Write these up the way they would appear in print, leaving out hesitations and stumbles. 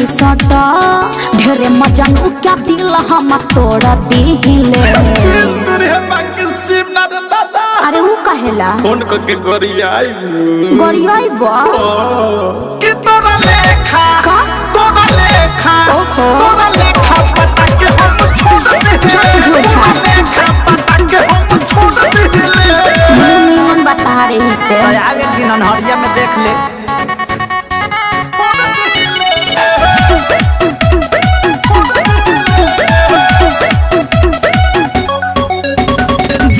जनी सटा ढेरे मजनू क्या दिल हम तोड़ दिले। अरे वो कहेला फोन करके गोरियाई बा कि तोरा लेखा तोरा लेखा तोरा लेखा पता के हम छोड़ दे तोरा लेखा पता के हम छोड़ दे निमन बता रही से आगे दिन अनहरिया में देख ले।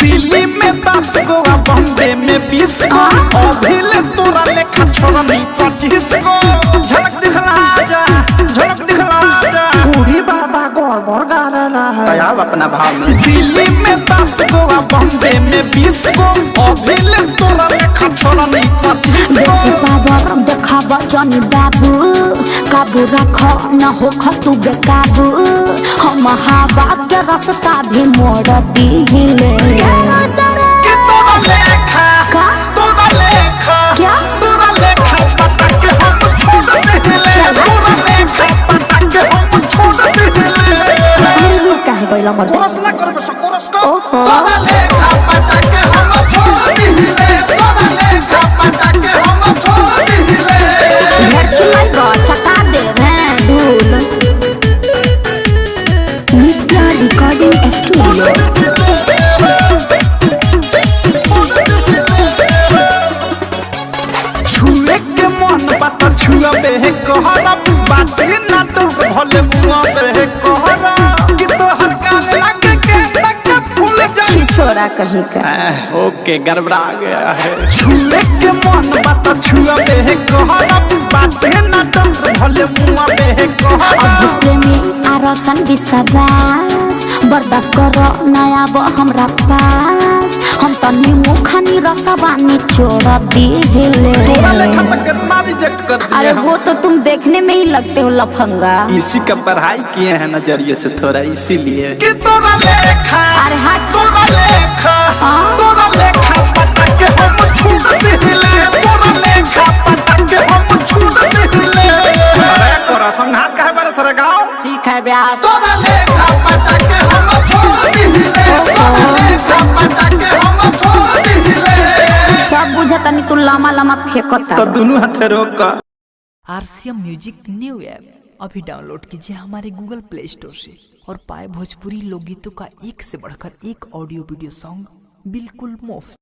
दिल्ली में 10 गो बॉम्बे में 20 गो अभी ले तोरा लेखा छोड़ नहीं 25 गो झलक दिखला जा पूरी बाबा गोर गाना है तयाब अपना भाव में। दिल्ली में 10 गो बॉम्बे में 20 गो अभी ले तोरा लेखा छोड़ नहीं 25 बेसी गो पावर देखाबा जनी बाबू काबू रख न हो खतु बेकाबू हम हवा के रास्ता भी मोड़ दिले। कि तोरा लेखा का तोरा लेखा क्या तोरा लेखा पता के हम छोड़ दिले तोरा लेखा पता के हम छोड़ दिले काहे गइला मर कोरस ना करबे कोरस को ओहो तोरा लेखा पता के हम छोड़ दिले तोरा लेखा पता के हम छोड़ दिले घर चलाई बा चटा दे रे धूल नित्या रिकॉर्डिंग स्टूडियो। छुए के मन बात छुआबे कहरा बाते ना तो भले मुआबे कहरा कि तोहर कान लगे के तक फूल जा छी छोरा कहीं का ओके गड़बड़ा गया है। छुए के मन बात छुआबे कहरा बाते ना तो भले मुआबे कहरा अभ्यस प्रेमी आरसन विश्वास बर्दाश्त करो नया वो हमरा पास हम तो नीमू खानी रसवानी छोड़ दिले। तोरा लेखा तक कितना रिजेक्ट कर दिया अरे वो तो तुम देखने में ही लगते हो लफंगा। इसी का पढ़ाई किए हैं नजरिए से थोड़ा इसीलिए कि तोरा लेखा अरे हट तोरा लेखा तोरा लेखा पता के हम छूट दिले तोरा लेखा पता के हम छूट दिले अरे कोरा संघात काहे बारे सरे गाँव ठीक है ब्यास तोरा लेखा पता के हम छोड़ दिले तोरा लेखा पता के हम छोड़ दिले सब बुझतनी तू लमा लमा फेंकता तो दोनों हाथ रोक RCM म्यूजिक न्यू ऐप अभी डाउनलोड कीजिए हमारे गूगल प्ले स्टोर से और पाए भोजपुरी लोकगीतों का एक से बढ़कर एक ऑडियो वीडियो सॉन्ग बिल्कुल मुफ्त।